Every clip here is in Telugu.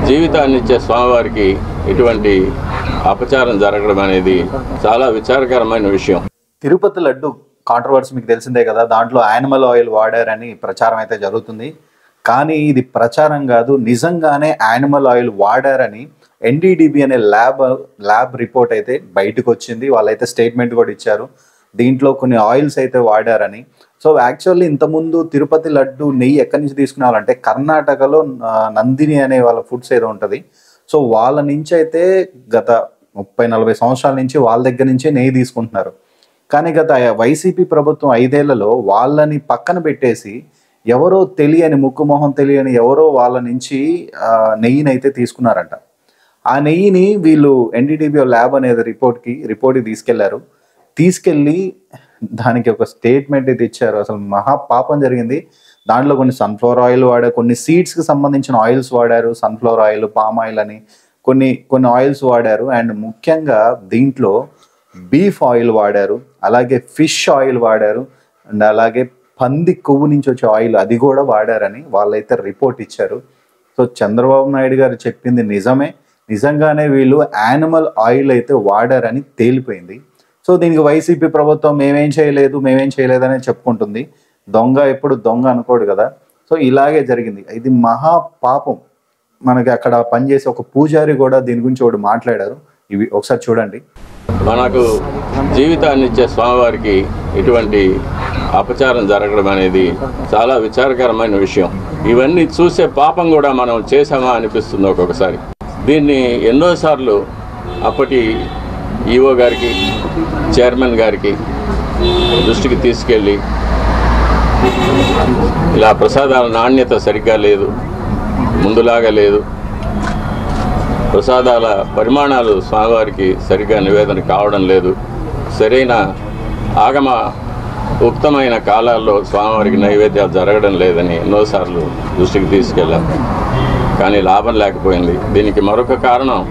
జీవితాన్ని ఇచ్చే స్వామివారికి ఇటువంటి అపచారం జరగడం అనేది చాలా విచారకరమైన విషయం. తిరుపతి లడ్డు కాంట్రవర్సీ మీకు తెలిసిందే కదా, దాంట్లో యానిమల్ ఆయిల్ వాడారని ప్రచారం అయితే జరుగుతుంది. కానీ ఇది ప్రచారం కాదు, నిజంగానే యానిమల్ ఆయిల్ వాడారని ఎన్డీడీబీ అనే ల్యాబ్ రిపోర్ట్ అయితే బయటకు వచ్చింది. వాళ్ళైతే స్టేట్మెంట్ కూడా ఇచ్చారు, దీంట్లో కొన్ని ఆయిల్స్ అయితే వాడారని. సో యాక్చువల్లీ ఇంతకుముందు తిరుపతి లడ్డు నెయ్యి ఎక్కడి నుంచి తీసుకునేవాళ్ళంటే కర్ణాటకలో నందిని అనే వాళ్ళ ఫుడ్స్ ఏదో ఉంటుంది. సో వాళ్ళ నుంచి అయితే గత 30-40 సంవత్సరాల నుంచి వాళ్ళ దగ్గర నుంచే నెయ్యి తీసుకుంటున్నారు. కానీ గత వైసీపీ ప్రభుత్వం 5 ఏళ్లలో వాళ్ళని పక్కన పెట్టేసి ఎవరో తెలియని ముక్కుమొహం తెలియని ఎవరో వాళ్ళ నుంచి నెయ్యిని అయితే తీసుకున్నారంట. ఆ నెయ్యిని వీళ్ళు ఎన్డీడీబీ ల్యాబ్ అనేది రిపోర్ట్కి తీసుకెళ్ళి దానికి ఒక స్టేట్మెంట్ అయితే ఇచ్చారు. అసలు మహా పాపం జరిగింది. దాంట్లో కొన్ని సన్ఫ్లవర్ ఆయిల్ వాడారు, కొన్ని సీడ్స్కి సంబంధించిన ఆయిల్స్ వాడారు, సన్ఫ్లవర్ ఆయిల్, పామ్ ఆయిల్ అని కొన్ని ఆయిల్స్ వాడారు. అండ్ ముఖ్యంగా దీంట్లో బీఫ్ ఆయిల్ వాడారు, అలాగే ఫిష్ ఆయిల్ వాడారు, అండ్ అలాగే పంది కొవ్వు నుంచి వచ్చే ఆయిల్ అది కూడా వాడారని వాళ్ళైతే రిపోర్ట్ ఇచ్చారు. సో చంద్రబాబు నాయుడు గారు చెప్పింది నిజంగానే వీళ్ళు యానిమల్ ఆయిల్ అయితే వాడారని తేలిపోయింది. సో దీనికి వైసీపీ ప్రభుత్వం మేమేం చేయలేదని చెప్పుకుంటుంది. దొంగ ఎప్పుడు దొంగ అనుకోడు కదా. సో ఇలాగే జరిగింది. ఇది మహా పాపం. మనకి అక్కడ పనిచేసే ఒక పూజారి కూడా దీని గురించి ఒకటి మాట్లాడారు. ఇవి ఒకసారి చూడండి. మనకు జీవితాన్ని ఇచ్చే స్వామివారికి ఇటువంటి అపచారం జరగడం అనేది చాలా విచారకరమైన విషయం. ఇవన్నీ చూసే పాపం కూడా మనం చేసామా అనిపిస్తుంది ఒక్కొక్కసారి. దీన్ని ఎన్నోసార్లు అప్పటి ఈఓ గారికి, చైర్మన్ గారికి దృష్టికి తీసుకెళ్ళి ఇలా ప్రసాదాల నాణ్యత సరిగ్గా లేదు, ముందులాగా లేదు, ప్రసాదాల పరిమాణాలు స్వామివారికి సరిగ్గా నివేదన కావడం లేదు, సరైన ఆగమ ఉక్తమైన కాలాల్లో స్వామివారికి నైవేద్యాలు జరగడం లేదని ఎన్నోసార్లు దృష్టికి తీసుకెళ్ళాం. కానీ లాభం లేకపోయింది. దీనికి మరొక కారణం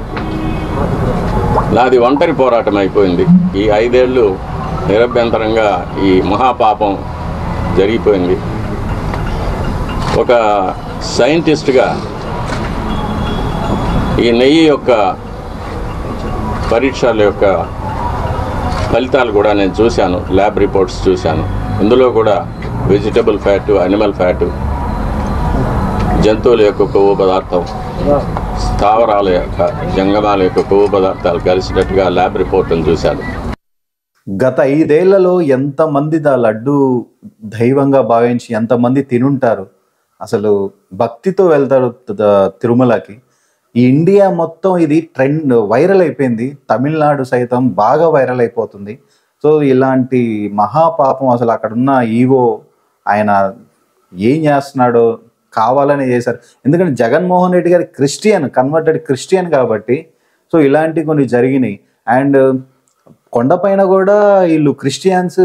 నాది ఒంటరి పోరాటం అయిపోయింది. ఈ 5 ఏళ్ళు నిరభ్యంతరంగా ఈ మహాపాపం జరిగిపోయింది. ఒక సైంటిస్ట్గా ఈ నెయ్యి యొక్క పరీక్షల యొక్క ఫలితాలు కూడా నేను చూశాను, ల్యాబ్ రిపోర్ట్స్ చూశాను. ఇందులో కూడా వెజిటబుల్ ఫ్యాటు, అనిమల్ ఫ్యాటు, జంతువుల యొక్క కొవ్వు పదార్థం, స్థావరాల యొక్క జంగమాల యొక్క కొవ్వు పదార్థాలు కలిసినట్టుగా ల్యాబ్ రిపోర్ట్ను చూశాను. గత 5 ఏళ్లలో ఎంతమంది లడ్డు దైవంగా భావించి ఎంతమంది తినుంటారు, అసలు భక్తితో వెళ్తారు తిరుమలకి. ఈ ఇండియా మొత్తం ఇది ట్రెండ్ వైరల్ అయిపోయింది. తమిళనాడు సైతం బాగా వైరల్ అయిపోతుంది. సో ఇలాంటి మహాపాపం అసలు అక్కడున్న ఈవో ఆయన ఏం చేస్తున్నాడో కావాలని చేశారు. ఎందుకంటే జగన్మోహన్ రెడ్డి గారి కన్వర్టెడ్ క్రిస్టియన్ కాబట్టి సో ఇలాంటి కొన్ని జరిగినాయి. అండ్ కొండపైన కూడా వీళ్ళు క్రిస్టియన్స్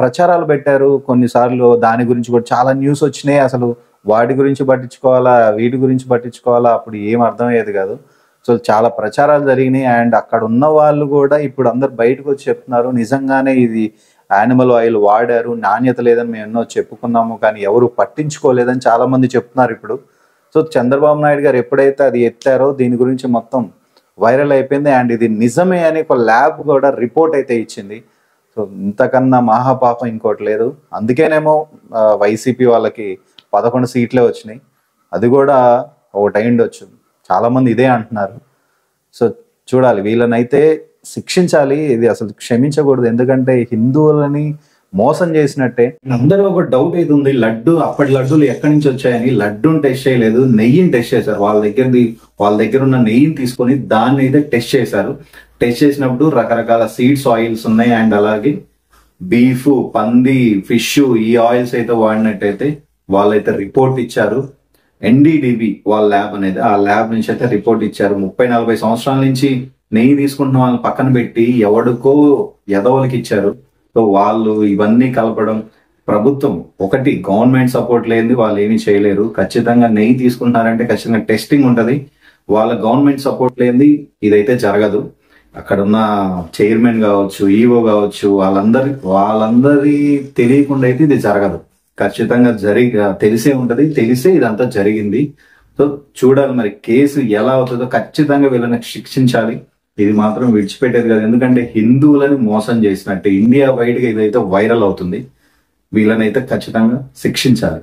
ప్రచారాలు పెట్టారు కొన్నిసార్లు. దాని గురించి కూడా చాలా న్యూస్ వచ్చినాయి. అసలు వాటి గురించి పట్టించుకోవాలా, వీటి గురించి పట్టించుకోవాలా, అప్పుడు ఏం అర్థమయ్యేది కాదు. సో చాలా ప్రచారాలు జరిగినాయి. అండ్ అక్కడ ఉన్న వాళ్ళు కూడా ఇప్పుడు అందరు బయటకు వచ్చి చెప్తున్నారు నిజంగానే ఇది యానిమల్ ఆయిల్ వాడారు, నాణ్యత లేదని మేము ఎన్నో చెప్పుకున్నాము, కానీ ఎవరు పట్టించుకోలేదని చాలామంది చెప్తున్నారు ఇప్పుడు. సో చంద్రబాబు నాయుడు గారు ఎప్పుడైతే అది ఎత్తారో దీని గురించి మొత్తం వైరల్ అయిపోయింది. అండ్ ఇది నిజమే అని ఒక ల్యాబ్ కూడా రిపోర్ట్ అయితే ఇచ్చింది. సో ఇంతకన్నా మహాపాపం ఇంకోటి లేదు. అందుకేనేమో వైసీపీ వాళ్ళకి 11 సీట్లే వచ్చినాయి. అది కూడా ఒకటి అయ్యుండొచ్చు, చాలామంది ఇదే అంటున్నారు. సో చూడాలి, వీళ్ళనైతే శిక్షించాలి. ఇది అసలు క్షమించకూడదు, ఎందుకంటే హిందువులని మోసం చేసినట్టే. అందరూ ఒక డౌట్ అయితే ఉంది, అప్పటి లడ్డూలు ఎక్కడి నుంచి వచ్చాయని. లడ్డూని టెస్ట్ చేయలేదు, నెయ్యిని టెస్ట్ చేశారు. వాళ్ళ దగ్గర ఉన్న నెయ్యిని తీసుకొని దాన్ని అయితే టెస్ట్ చేశారు. టెస్ట్ చేసినప్పుడు రకరకాల సీడ్స్ ఆయిల్స్ ఉన్నాయి. అండ్ అలాగే బీఫ్, పంది, ఫిష్ ఈ ఆయిల్స్ అయితే వాడినట్టయితే వాళ్ళైతే రిపోర్ట్ ఇచ్చారు. ఎన్డీడీబీ వాళ్ళ ల్యాబ్ అనేది, ఆ ల్యాబ్ నుంచి అయితే రిపోర్ట్ ఇచ్చారు. 30-40 సంవత్సరాల నుంచి నెయ్యి తీసుకుంటున్న వాళ్ళని పక్కన పెట్టి ఎవడికో ఎదవలకి ఇచ్చారు. సో వాళ్ళు ఇవన్నీ కలపడం, ప్రభుత్వం ఒకటి గవర్నమెంట్ సపోర్ట్ లేనిది వాళ్ళు ఏమీ చేయలేరు. ఖచ్చితంగా నెయ్యి తీసుకుంటున్నారంటే ఖచ్చితంగా టెస్టింగ్ ఉంటుంది. వాళ్ళ గవర్నమెంట్ సపోర్ట్ లేనిది ఇదైతే జరగదు. అక్కడున్న చైర్మన్ కావచ్చు, ఈఓ కావచ్చు, వాళ్ళందరి తెలియకుండా అయితే ఇది జరగదు. ఖచ్చితంగా తెలిసే ఉంటది, తెలిసే ఇదంతా జరిగింది. సో చూడాలి మరి కేసు ఎలా అవుతుందో, ఖచ్చితంగా వీళ్ళని శిక్షించాలి. ఇది మాత్రం విడిచిపెట్టేది కాదు, ఎందుకంటే హిందువులని మోసం చేసినట్టు ఇండియా వైడ్గా ఇదైతే వైరల్ అవుతుంది. వీళ్ళనైతే ఖచ్చితంగా శిక్షించాలి.